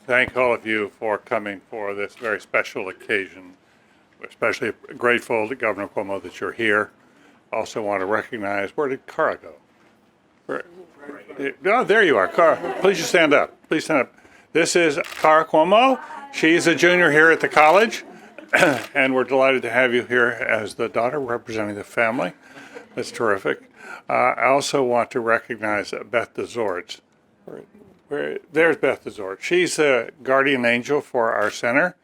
thank all of you for coming for this very special occasion. We're especially grateful to Governor Cuomo that you're here. Also want to recognize, where did Cara go? Oh, there you are. Cara, please just stand up. Please stand up. This is Cara Cuomo. She's a junior here at the college, and we're delighted to have you here as the daughter representing the family. That's terrific. I also want to recognize Beth DeZords. There's Beth DeZords. She's a guardian angel for our center.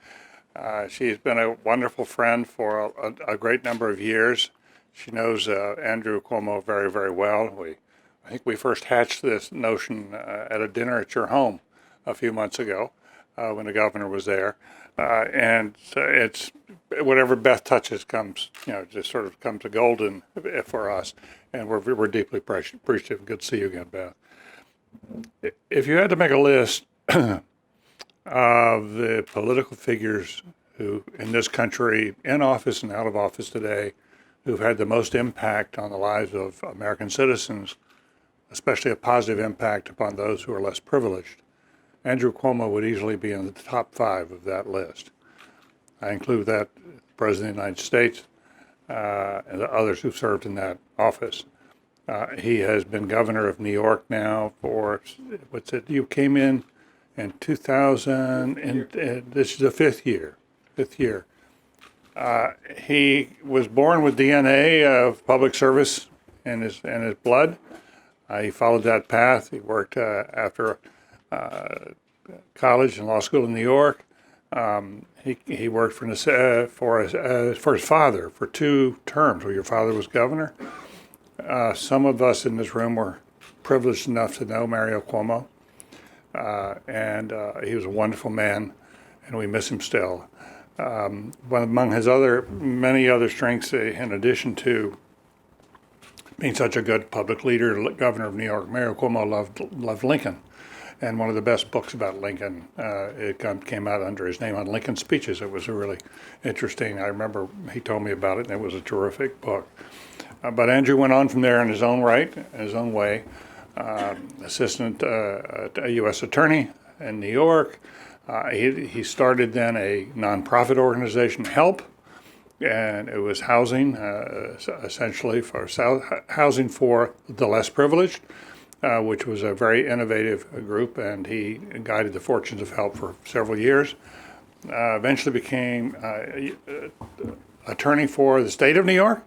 She's been a wonderful friend for a great number of years. She knows Andrew Cuomo very, very well. I think we first hatched this notion at a dinner at your home a few months ago when the governor was there. And it's whatever Beth touches comes, just sort of comes to golden for us. And we're deeply appreciative. Good to see you again, Beth. If you had to make a list of the political figures who in this country, in office and out of office today, who've had the most impact on the lives of American citizens, especially a positive impact upon those who are less privileged, Andrew Cuomo would easily be in the top 5 of that list. I include that President of the United States and the others who've served in that office. He has been governor of New York now for, you came in 2000, and this is the fifth year. He was born with DNA of public service in his blood. He followed that path. He worked after college and law school in New York. He worked for his father for 2 terms where your father was governor. Some of us in this room were privileged enough to know Mario Cuomo, and he was a wonderful man, and we miss him still. But among his many other strengths, in addition to being such a good public leader, governor of New York, Mario Cuomo loved Lincoln. And one of the best books about Lincoln, it came out under his name on Lincoln Speeches. It was a really interesting, I remember he told me about it, and it was a terrific book. But Andrew went on from there in his own right, in his own way. Assistant U.S. Attorney in New York. He started then a nonprofit organization, HELP, and it was housing, essentially for housing for the less privileged, which was a very innovative group, and he guided the fortunes of HELP for several years. Eventually became attorney for the state of New York,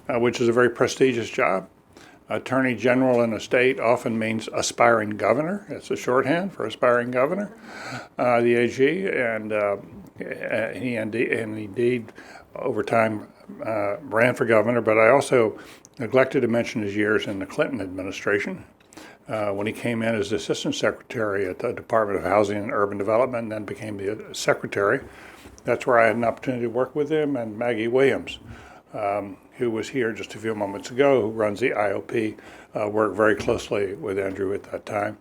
which is a very prestigious job. Attorney General in a state often means aspiring governor. It's a shorthand for aspiring governor, the AG, and he indeed over time ran for governor. But I also neglected to mention his years in the Clinton administration when he came in as assistant secretary at the Department of Housing and Urban Development, and then became the secretary. That's where I had an opportunity to work with him, and Maggie Williams, who was here just a few moments ago, who runs the IOP, worked very closely with Andrew at that time.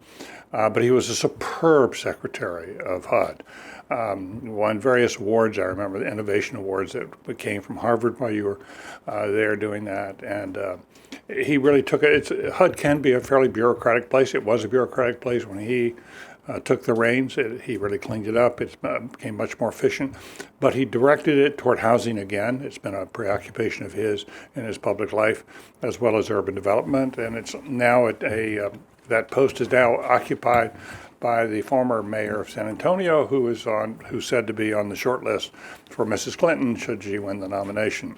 But he was a superb secretary of HUD. Won various awards. I remember the innovation awards that came from Harvard while you were there doing that. And he really took it. HUD can be a fairly bureaucratic place. It was a bureaucratic place when he took the reins. He really cleaned it up. It became much more efficient. But he directed it toward housing again. It's been a preoccupation of his in his public life, as well as urban development. And it's now that post is now occupied by the former mayor of San Antonio, who's said to be on the short list for Mrs. Clinton should she win the nomination.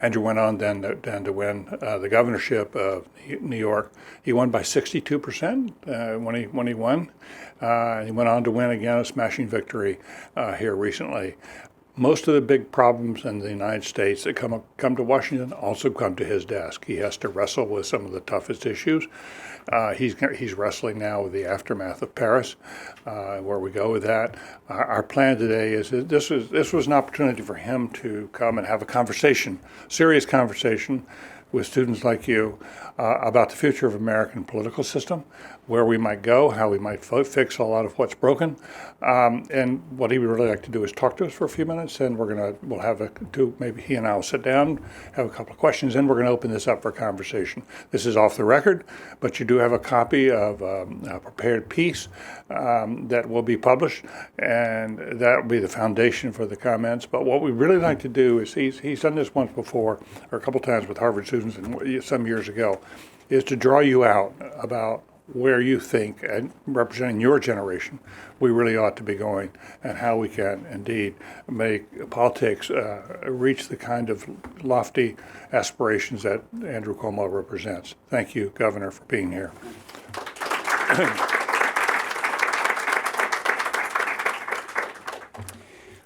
Andrew went on then to win the governorship of New York. He won by 62% when he won. He went on to win again a smashing victory here recently. Most of the big problems in the United States that come to Washington also come to his desk. He has to wrestle with some of the toughest issues. He's wrestling now with the aftermath of Paris, where we go with that. Our plan today is this was an opportunity for him to come and have a conversation, serious conversation, with students like you about the future of American political system, where we might go, how we might fix a lot of what's broken. And what he would really like to do is talk to us for a few minutes, and we'll have maybe he and I will sit down, have a couple of questions, and we're going to open this up for conversation. This is off the record, but you do have a copy of a prepared piece that will be published, and that will be the foundation for the comments. But what we really like to do is, he's done this once before, or a couple times with Harvard students some years ago, is to draw you out about where you think, and representing your generation, we really ought to be going, and how we can indeed make politics reach the kind of lofty aspirations that Andrew Cuomo represents. Thank you, Governor, for being here.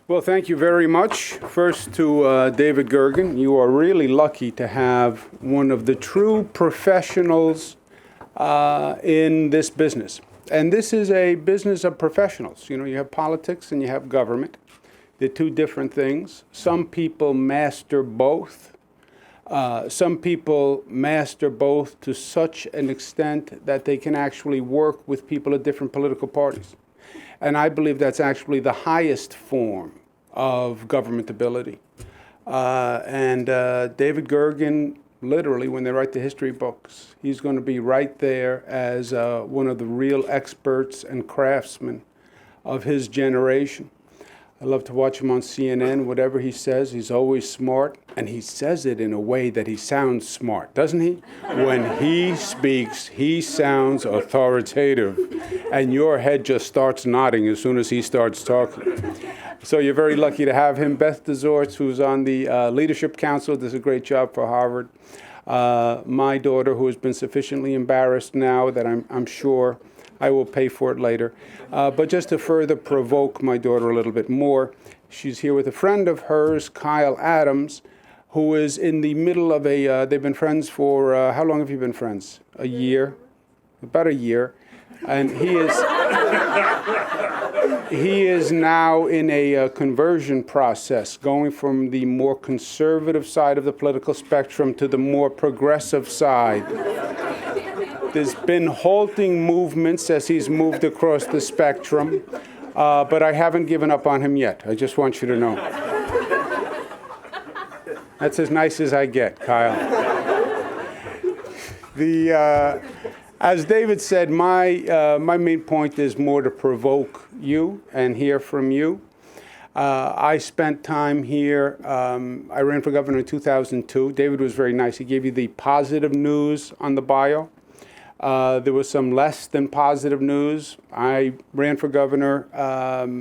Well, thank you very much. First to David Gergen. You are really lucky to have one of the true professionals in this business. And this is a business of professionals. You know, you have politics and you have government. They're two different things. Some people master both. Some people master both to such an extent that they can actually work with people of different political parties. And I believe that's actually the highest form of government ability. David Gergen, literally, when they write the history books, he's going to be right there as one of the real experts and craftsmen of his generation. I love to watch him on CNN. Whatever he says, he's always smart. And he says it in a way that he sounds smart, doesn't he? When he speaks, he sounds authoritative. And your head just starts nodding as soon as he starts talking. So you're very lucky to have him. Beth DeZortz, who's on the Leadership Council, does a great job for Harvard. My daughter, who has been sufficiently embarrassed now that I'm sure I will pay for it later. But just to further provoke my daughter a little bit more, she's here with a friend of hers, Kyle Adams, who is in the middle of they've been friends for, how long have you been friends? A year? About a year. And he is now in a conversion process, going from the more conservative side of the political spectrum to the more progressive side. There's been halting movements as he's moved across the spectrum, but I haven't given up on him yet. I just want you to know. That's as nice as I get, Kyle. As David said, my main point is more to provoke you and hear from you. I spent time here. I ran for governor in 2002. David was very nice. He gave you the positive news on the bio. There was some less than positive news. I ran for governor.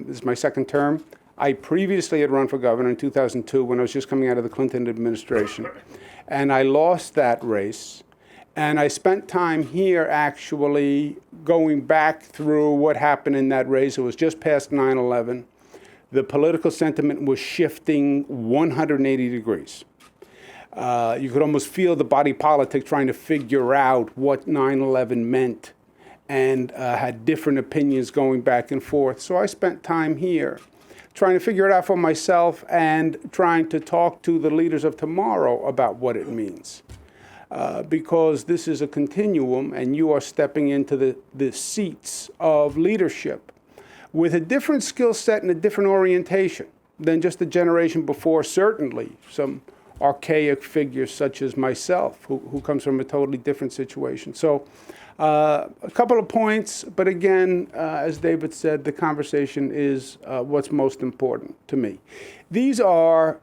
This is my second term. I previously had run for governor in 2002 when I was just coming out of the Clinton administration. And I lost that race. And I spent time here actually going back through what happened in that race. It was just past 9/11. The political sentiment was shifting 180 degrees. You could almost feel the body politic trying to figure out what 9/11 meant, and had different opinions going back and forth. So I spent time here trying to figure it out for myself and trying to talk to the leaders of tomorrow about what it means. Because this is a continuum, and you are stepping into the seats of leadership with a different skill set and a different orientation than just the generation before, certainly some archaic figures such as myself, who comes from a totally different situation. So a couple of points, but again, as David said, the conversation is what's most important to me. These are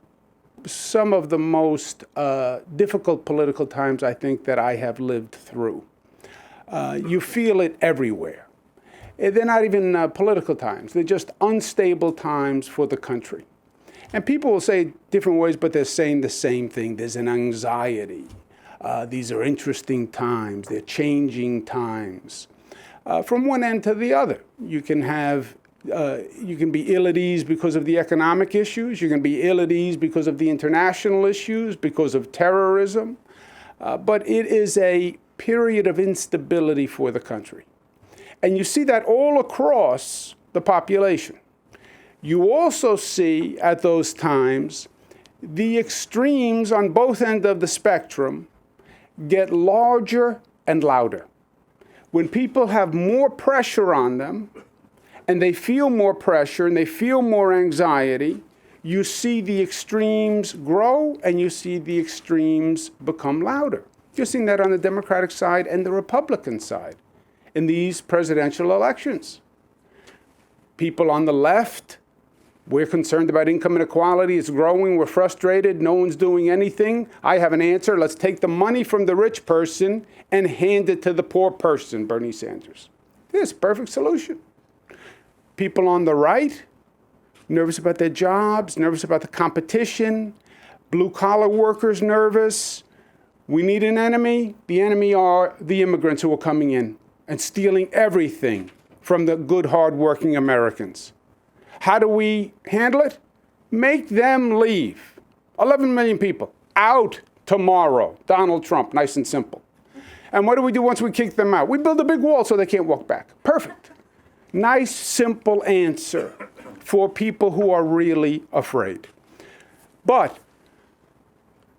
some of the most difficult political times I think that I have lived through. You feel it everywhere. They're not even political times. They're just unstable times for the country. And people will say different ways, but they're saying the same thing. There's an anxiety. These are interesting times. They're changing times. From one end to the other, you can be ill at ease because of the economic issues. You can be ill at ease because of the international issues, because of terrorism. But it is a period of instability for the country. And you see that all across the population. You also see at those times the extremes on both ends of the spectrum get larger and louder. When people have more pressure on them, and they feel more pressure and they feel more anxiety, you see the extremes grow and you see the extremes become louder. You're seeing that on the Democratic side and the Republican side in these presidential elections. People on the left, we're concerned about income inequality. It's growing. We're frustrated. No one's doing anything. I have an answer. Let's take the money from the rich person and hand it to the poor person, Bernie Sanders. This perfect solution. People on the right, nervous about their jobs, nervous about the competition, blue-collar workers nervous. We need an enemy. The enemy are the immigrants who are coming in and stealing everything from the good, hard-working Americans. How do we handle it? Make them leave. 11 million people out tomorrow. Donald Trump, nice and simple. And what do we do once we kick them out? We build a big wall so they can't walk back. Perfect. Nice, simple answer for people who are really afraid. But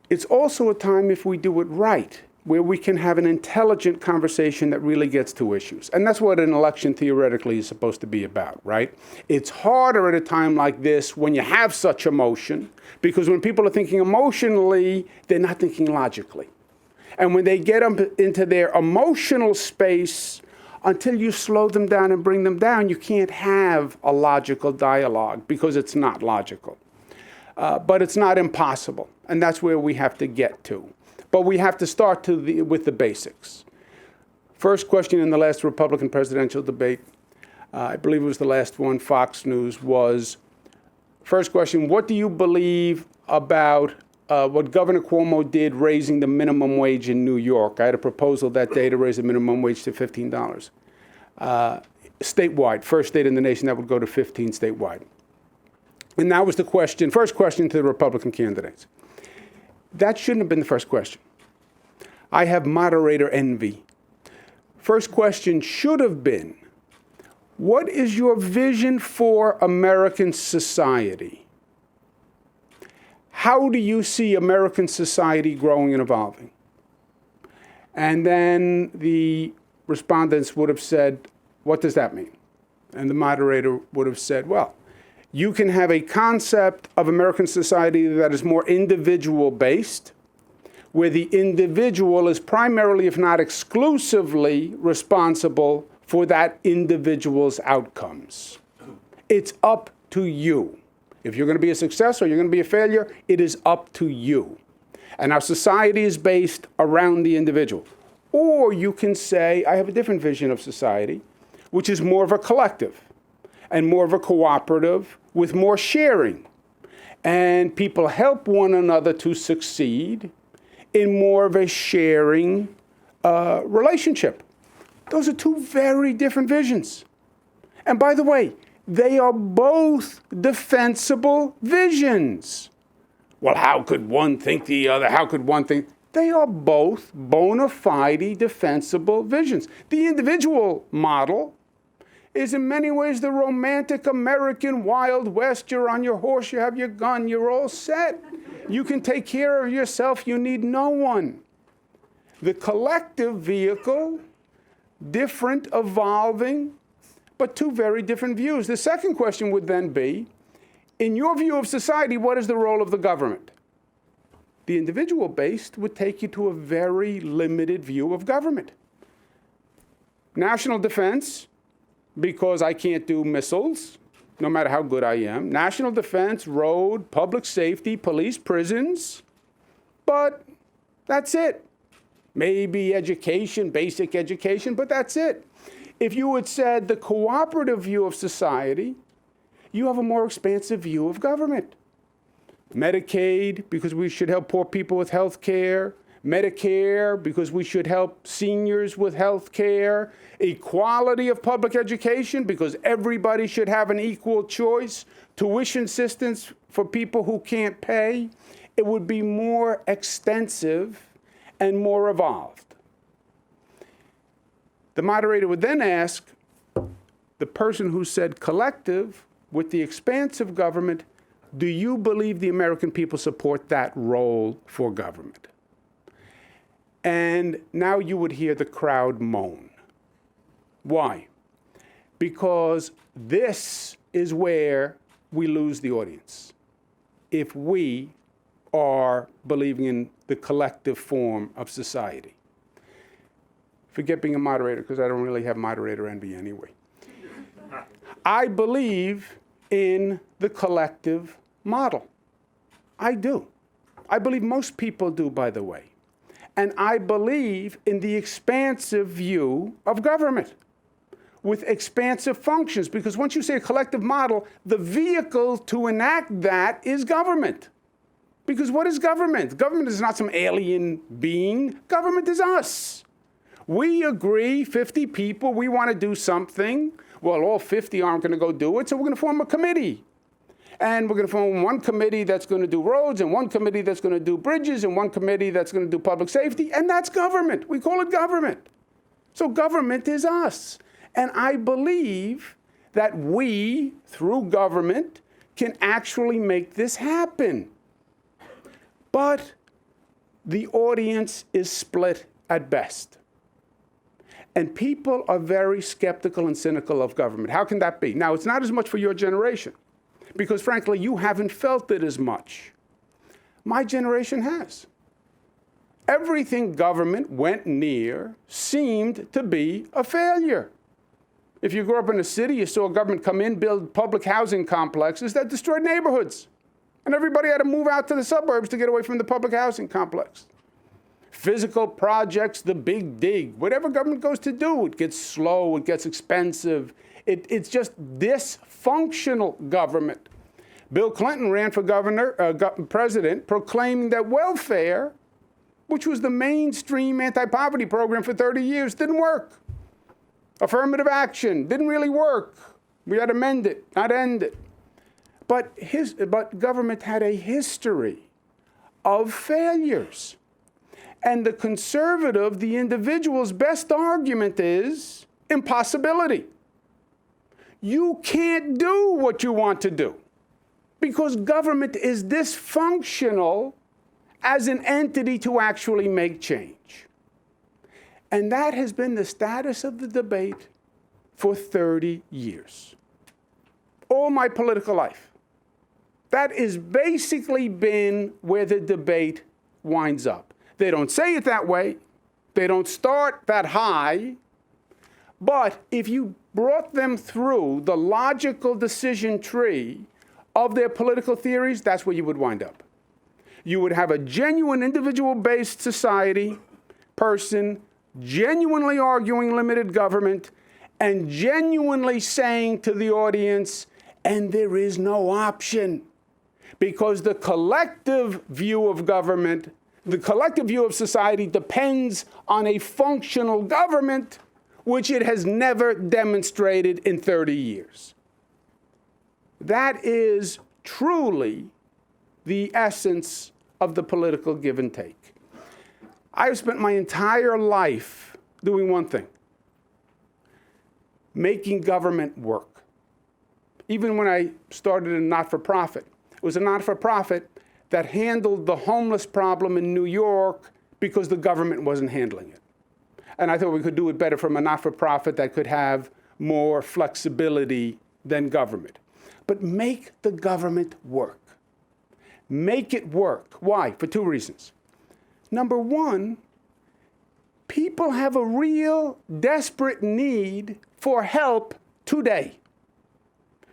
it's also a time, if we do it right, where we can have an intelligent conversation that really gets to issues. And that's what an election theoretically is supposed to be about, right? It's harder at a time like this when you have such emotion, because when people are thinking emotionally, they're not thinking logically. And when they get into their emotional space, until you slow them down and bring them down, you can't have a logical dialogue because it's not logical. But it's not impossible, and that's where we have to get to. But we have to start with the basics. First question in the last Republican presidential debate, I believe it was the last one, Fox News, was, first question, what do you believe about what Governor Cuomo did raising the minimum wage in New York? I had a proposal that day to raise the minimum wage to $15. Statewide, first state in the nation that would go to 15 statewide. And that was the question, first question to the Republican candidates. That shouldn't have been the first question. I have moderator envy. First question should have been, what is your vision for American society? How do you see American society growing and evolving? And then the respondents would have said, what does that mean? And the moderator would have said, well, you can have a concept of American society that is more individual-based, where the individual is primarily, if not exclusively, responsible for that individual's outcomes. It's up to you. If you're going to be a success or you're going to be a failure, it is up to you. And our society is based around the individual. Or you can say, I have a different vision of society, which is more of a collective and more of a cooperative with more sharing. And people help one another to succeed in more of a sharing relationship. Those are two very different visions. And by the way, they are both defensible visions. Well, how could one think the other? How could one think? They are both bona fide defensible visions. The individual model is in many ways the romantic American Wild West. You're on your horse, you have your gun, you're all set. You can take care of yourself, you need no one. The collective vehicle, different, evolving, but two very different views. The second question would then be, in your view of society, what is the role of the government? The individual-based would take you to a very limited view of government. National defense, because I can't do missiles, no matter how good I am. National defense, road, public safety, police, prisons. But that's it. Maybe education, basic education, but that's it. If you had said the cooperative view of society, you have a more expansive view of government. Medicaid, because we should help poor people with health care. Medicare, because we should help seniors with health care. Equality of public education, because everybody should have an equal choice. Tuition assistance for people who can't pay. It would be more extensive and more evolved. The moderator would then ask the person who said collective with the expansive government, do you believe the American people support that role for government? And now you would hear the crowd moan. Why? Because this is where we lose the audience. If we are believing in the collective form of society. Forget being a moderator, because I don't really have moderator envy anyway. I believe in the collective model. I do. I believe most people do, by the way. And I believe in the expansive view of government with expansive functions, because once you say a collective model, the vehicle to enact that is government. Because what is government? Government is not some alien being. Government is us. We agree, 50 people, we want to do something. Well, all 50 aren't going to go do it, so we're going to form a committee. And we're going to form one committee that's going to do roads, and one committee that's going to do bridges, and one committee that's going to do public safety, and that's government. We call it government. So government is us. And I believe that we, through government, can actually make this happen. But the audience is split at best. And people are very skeptical and cynical of government. How can that be? Now, it's not as much for your generation, because frankly, you haven't felt it as much. My generation has. Everything government went near seemed to be a failure. If you grew up in a city, you saw government come in, build public housing complexes that destroyed neighborhoods. And everybody had to move out to the suburbs to get away from the public housing complex. Physical projects, the big dig, whatever government goes to do, it gets slow, it gets expensive. It's just dysfunctional government. Bill Clinton ran for president, proclaiming that welfare, which was the mainstream anti-poverty program for 30 years, didn't work. Affirmative action didn't really work. We had to mend it, not end it. But government had a history of failures. And the conservative, the individual's best argument is impossibility. You can't do what you want to do because government is dysfunctional as an entity to actually make change. And that has been the status of the debate for 30 years. All my political life. That has basically been where the debate winds up. They don't say it that way. They don't start that high. But if you brought them through the logical decision tree of their political theories, that's where you would wind up. You would have a genuine individual-based society, person, genuinely arguing limited government, and genuinely saying to the audience, and there is no option. Because the collective view of government, the collective view of society depends on a functional government, which it has never demonstrated in 30 years. That is truly the essence of the political give and take. I've spent my entire life doing one thing: making government work. Even when I started a not-for-profit, it was a not-for-profit that handled the homeless problem in New York because the government wasn't handling it. And I thought we could do it better from a not-for-profit that could have more flexibility than government. But make the government work. Make it work. Why? For two reasons. Number one, people have a real desperate need for help today.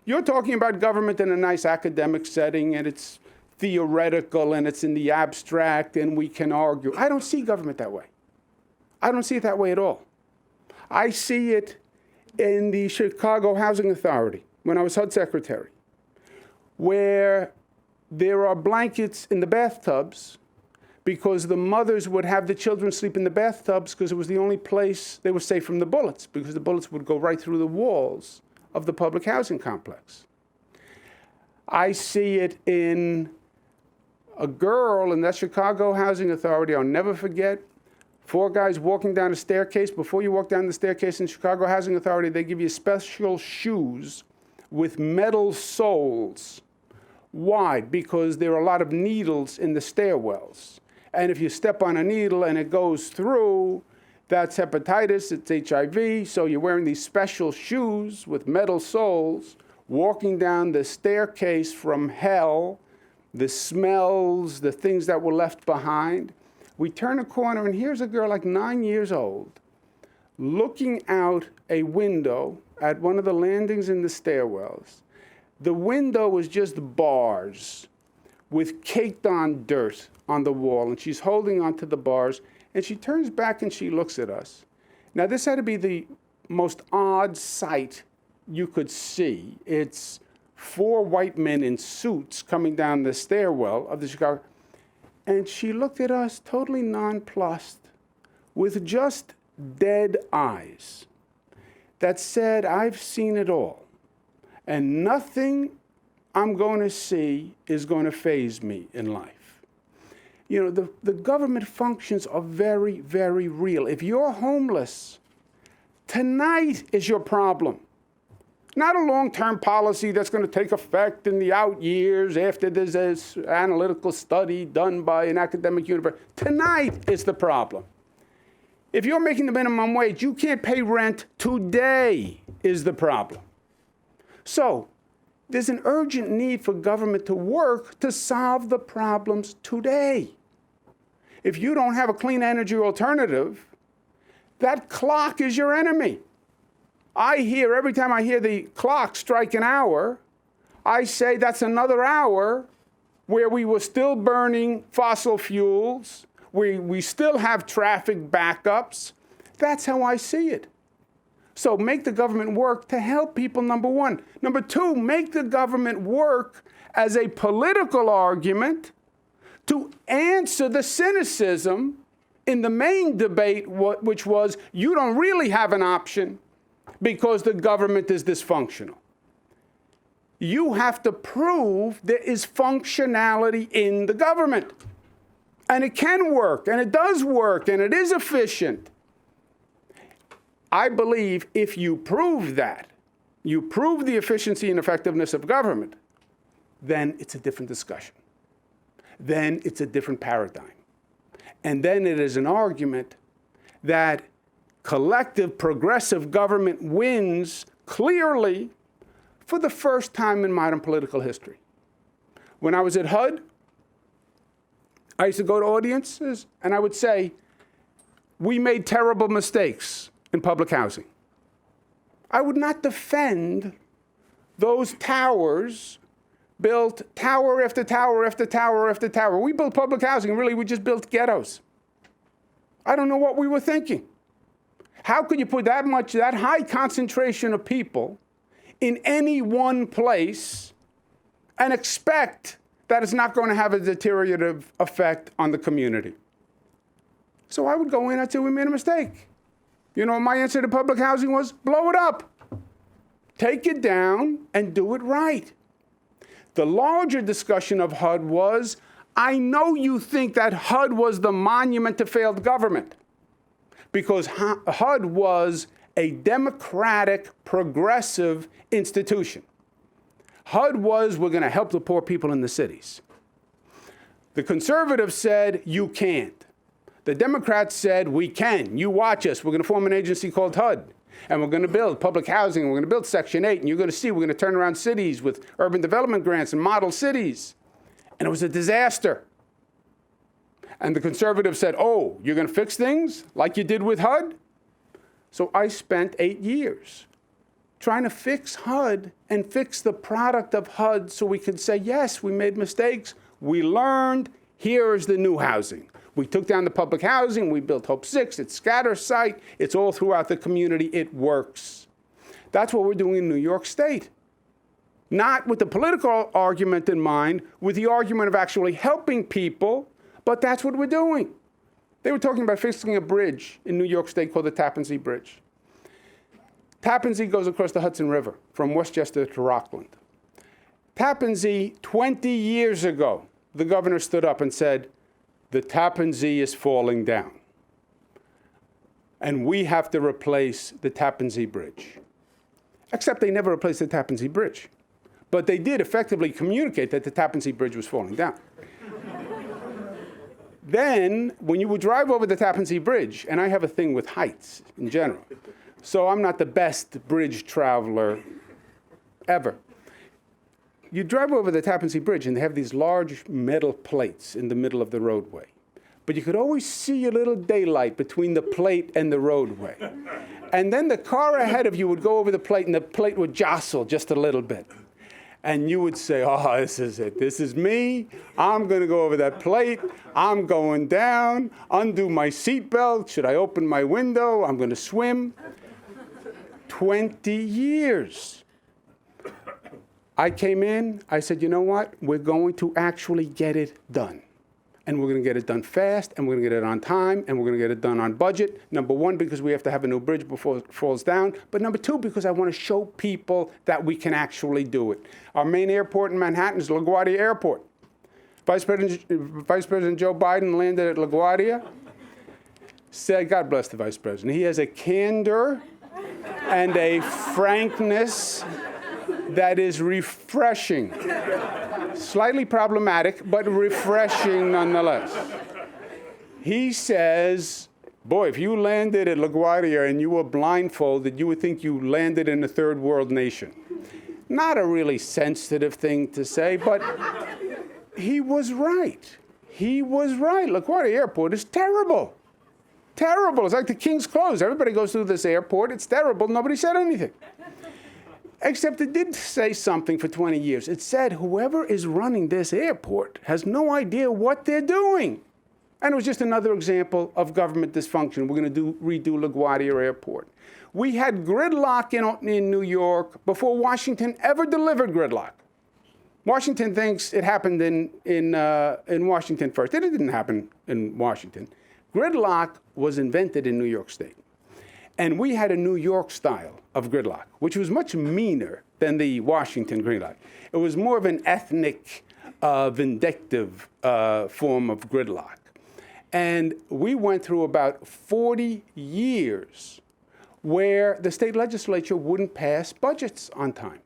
You're talking about government in a nice academic setting, and it's theoretical, and it's in the abstract, and we can argue. I don't see government that way. I don't see it that way at all. I see it in the Chicago Housing Authority, when I was HUD secretary, where there are blankets in the bathtubs because the mothers would have the children sleep in the bathtubs because it was the only place they were safe from the bullets, because the bullets would go right through the walls of the public housing complex. I see it in a girl in that Chicago Housing Authority, I'll never forget, 4 guys walking down a staircase. Before you walk down the staircase in Chicago Housing Authority, they give you special shoes with metal soles. Why? Because there are a lot of needles in the stairwells. And if you step on a needle and it goes through, that's hepatitis, it's HIV. So you're wearing these special shoes with metal soles, walking down the staircase from hell, the smells, the things that were left behind. We turn a corner, and here's a girl like 9 years old, looking out a window at one of the landings in the stairwells. The window was just bars with caked on dirt on the wall, and she's holding onto the bars, and she turns back and she looks at us. Now, this had to be the most odd sight you could see. It's 4 white men in suits coming down the stairwell of the Chicago, and she looked at us totally nonplussed with just dead eyes that said, I've seen it all, and nothing I'm going to see is going to faze me in life. You know, the government functions are very, very real. If you're homeless, tonight is your problem. Not a long-term policy that's going to take effect in the out years after there's this analytical study done by an academic university. Tonight is the problem. If you're making the minimum wage, you can't pay rent. Today is the problem. So there's an urgent need for government to work to solve the problems today. If you don't have a clean energy alternative, that clock is your enemy. Every time I hear the clock strike an hour, I say that's another hour where we were still burning fossil fuels, we still have traffic backups. That's how I see it. So make the government work to help people, number one. Number two, make the government work as a political argument to answer the cynicism in the main debate, which was you don't really have an option because the government is dysfunctional. You have to prove there is functionality in the government. And it can work, and it does work, and it is efficient. I believe if you prove that, you prove the efficiency and effectiveness of government, then it's a different discussion. Then it's a different paradigm. And then it is an argument that collective progressive government wins clearly for the first time in modern political history. When I was at HUD, I used to go to audiences and I would say, we made terrible mistakes in public housing. I would not defend those towers built tower after tower after tower after tower. We built public housing, really, we just built ghettos. I don't know what we were thinking. How could you put that high concentration of people in any one place and expect that it's not going to have a deteriorative effect on the community? So I would go in and say, we made a mistake. You know, my answer to public housing was, blow it up. Take it down and do it right. The larger discussion of HUD was, I know you think that HUD was the monument to failed government, because HUD was a democratic, progressive institution. HUD was, we're going to help the poor people in the cities. The conservatives said, you can't. The Democrats said, we can. You watch us. We're going to form an agency called HUD. And we're going to build public housing. And we're going to build Section 8. And you're going to see we're going to turn around cities with urban development grants and model cities. And it was a disaster. And the conservatives said, oh, you're going to fix things like you did with HUD? So I spent 8 years trying to fix HUD and fix the product of HUD so we could say, yes, we made mistakes. We learned. Here is the new housing. We took down the public housing. We built Hope 6. It's scatter site. It's all throughout the community. It works. That's what we're doing in New York State. Not with the political argument in mind, with the argument of actually helping people, but that's what we're doing. They were talking about fixing a bridge in New York State called the Tappan Zee Bridge. Tappan Zee goes across the Hudson River from Westchester to Rockland. Tappan Zee, 20 years ago, the governor stood up and said, the Tappan Zee is falling down. And we have to replace the Tappan Zee Bridge. Except they never replaced the Tappan Zee Bridge. But they did effectively communicate that the Tappan Zee Bridge was falling down. Then, when you would drive over the Tappan Zee Bridge, and I have a thing with heights in general, so I'm not the best bridge traveler ever. You drive over the Tappan Zee Bridge, and they have these large metal plates in the middle of the roadway. But you could always see a little daylight between the plate and the roadway. And then the car ahead of you would go over the plate, and the plate would jostle just a little bit. And you would say, oh, this is it. This is me. I'm going to go over that plate. I'm going down, undo my seatbelt. Should I open my window? I'm going to swim. 20 years. I came in. I said, you know what? We're going to actually get it done. And we're going to get it done fast, and we're going to get it on time, and we're going to get it done on budget. Number one, because we have to have a new bridge before it falls down. But number two, because I want to show people that we can actually do it. Our main airport in Manhattan is LaGuardia Airport. Vice President Joe Biden landed at LaGuardia. Said, God bless the Vice President. He has a candor and a frankness that is refreshing. Slightly problematic, but refreshing nonetheless. He says, boy, if you landed at LaGuardia and you were blindfolded, you would think you landed in a third world nation. Not a really sensitive thing to say, but he was right. He was right. LaGuardia Airport is terrible. Terrible. It's like the King's Close. Everybody goes through this airport. It's terrible. Nobody said anything. Except it did say something for 20 years. It said whoever is running this airport has no idea what they're doing. And it was just another example of government dysfunction. We're going to redo LaGuardia Airport. We had gridlock in New York before Washington ever delivered gridlock. Washington thinks it happened in Washington first. It didn't happen in Washington. Gridlock was invented in New York State. And we had a New York style of gridlock, which was much meaner than the Washington gridlock. It was more of an ethnic, vindictive form of gridlock. And we went through about 40 years where the state legislature wouldn't pass budgets on time.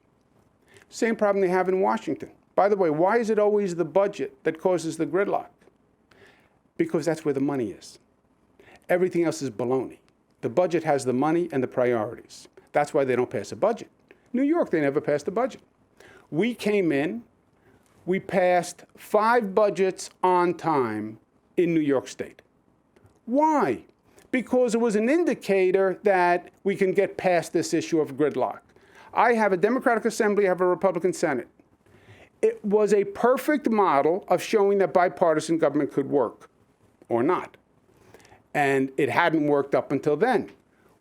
Same problem they have in Washington. By the way, why is it always the budget that causes the gridlock? Because that's where the money is. Everything else is baloney. The budget has the money and the priorities. That's why they don't pass a budget. New York, they never passed a budget. We came in, we passed 5 budgets on time in New York State. Why? Because it was an indicator that we can get past this issue of gridlock. I have a Democratic Assembly, I have a Republican Senate. It was a perfect model of showing that bipartisan government could work, or not. And it hadn't worked up until then.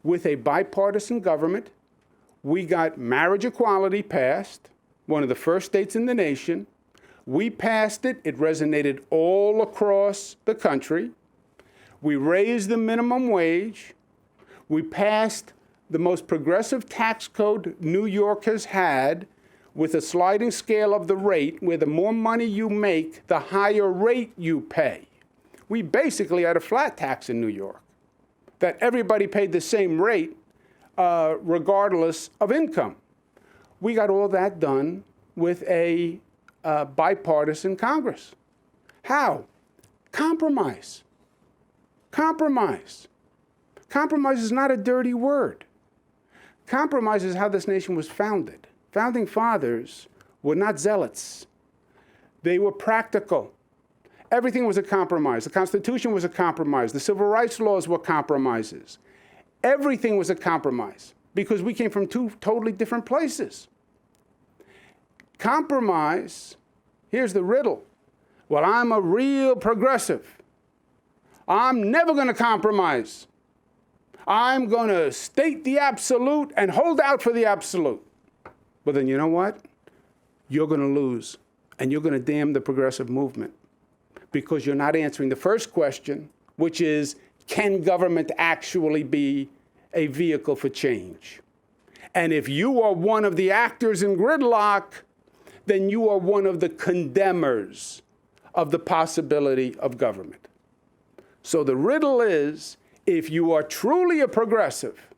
With a bipartisan government, we got marriage equality passed, one of the first states in the nation. We passed it. It resonated all across the country. We raised the minimum wage. We passed the most progressive tax code New York has had, with a sliding scale of the rate, where the more money you make, the higher rate you pay. We basically had a flat tax in New York, that everybody paid the same rate regardless of income. We got all that done with a bipartisan Congress. How? Compromise. Compromise. Compromise is not a dirty word. Compromise is how this nation was founded. Founding fathers were not zealots. They were practical. Everything was a compromise. The Constitution was a compromise. The civil rights laws were compromises. Everything was a compromise because we came from 2 totally different places. Compromise, here's the riddle. Well, I'm a real progressive. I'm never going to compromise. I'm going to state the absolute and hold out for the absolute. Well, then you know what? You're going to lose, and you're going to damn the progressive movement, because you're not answering the first question, which is, can government actually be a vehicle for change? And if you are one of the actors in gridlock, then you are one of the condemners of the possibility of government. So the riddle is, if you are truly a progressive,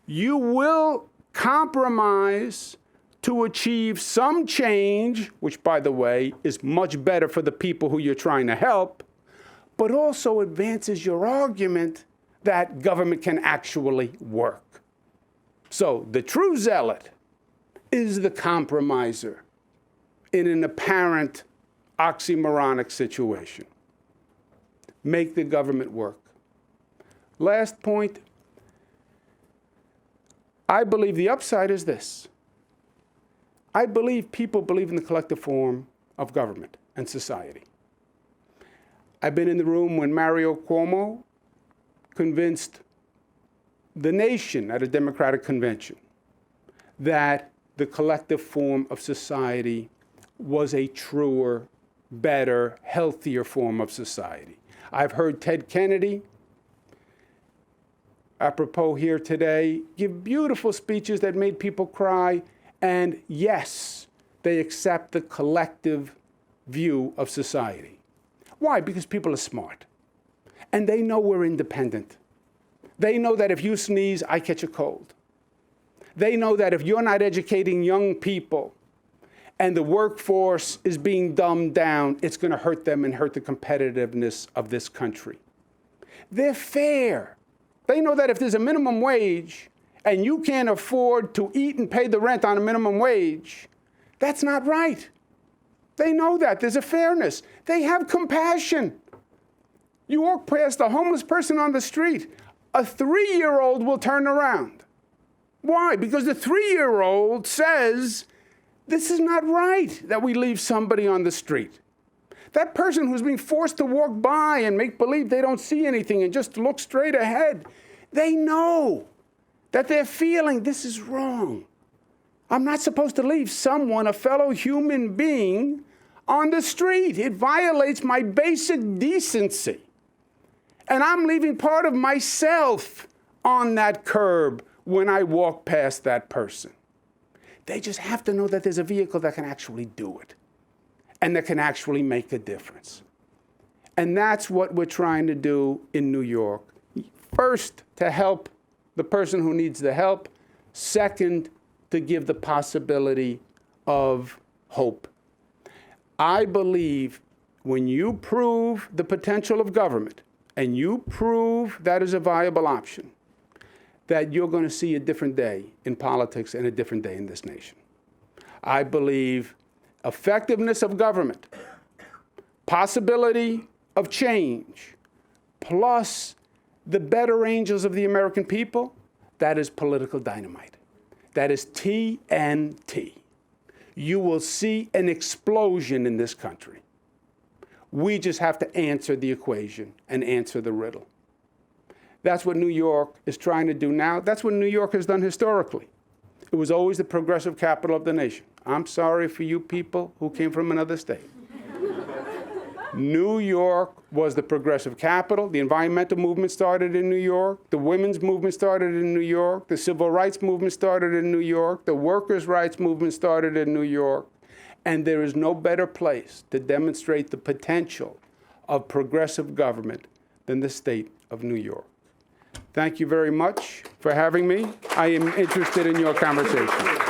you will compromise to achieve some change, which, by the way, is much better for the people who you're trying to help, but also advances your argument that government can actually work. So the true zealot is the compromiser in an apparent oxymoronic situation. Make the government work. Last point, I believe the upside is this. I believe people believe in the collective form of government and society. I've been in the room when Mario Cuomo convinced the nation at a Democratic convention that the collective form of society was a truer, better, healthier form of society. I've heard Ted Kennedy, apropos here today, give beautiful speeches that made people cry. And yes, they accept the collective view of society. Why? Because people are smart. And they know we're independent. They know that if you sneeze, I catch a cold. They know that if you're not educating young people and the workforce is being dumbed down, it's going to hurt them and hurt the competitiveness of this country. They're fair. They know that if there's a minimum wage and you can't afford to eat and pay the rent on a minimum wage, that's not right. They know that. There's a fairness. They have compassion. You walk past a homeless person on the street, a 3-year-old will turn around. Why? Because the 3-year-old says, this is not right that we leave somebody on the street. That person who's being forced to walk by and make believe they don't see anything and just look straight ahead, they know that they're feeling this is wrong. I'm not supposed to leave someone, a fellow human being, on the street. It violates my basic decency. And I'm leaving part of myself on that curb when I walk past that person. They just have to know that there's a vehicle that can actually do it and that can actually make a difference. And that's what we're trying to do in New York. First, to help the person who needs the help. Second, to give the possibility of hope. I believe when you prove the potential of government and you prove that is a viable option, that you're going to see a different day in politics and a different day in this nation. I believe effectiveness of government, possibility of change, plus the better angels of the American people, that is political dynamite. That is TNT. You will see an explosion in this country. We just have to answer the equation and answer the riddle. That's what New York is trying to do now. That's what New York has done historically. It was always the progressive capital of the nation. I'm sorry for you people who came from another state. New York was the progressive capital. The environmental movement started in New York. The women's movement started in New York. The civil rights movement started in New York. The workers' rights movement started in New York. And there is no better place to demonstrate the potential of progressive government than the state of New York. Thank you very much for having me. I am interested in your conversation.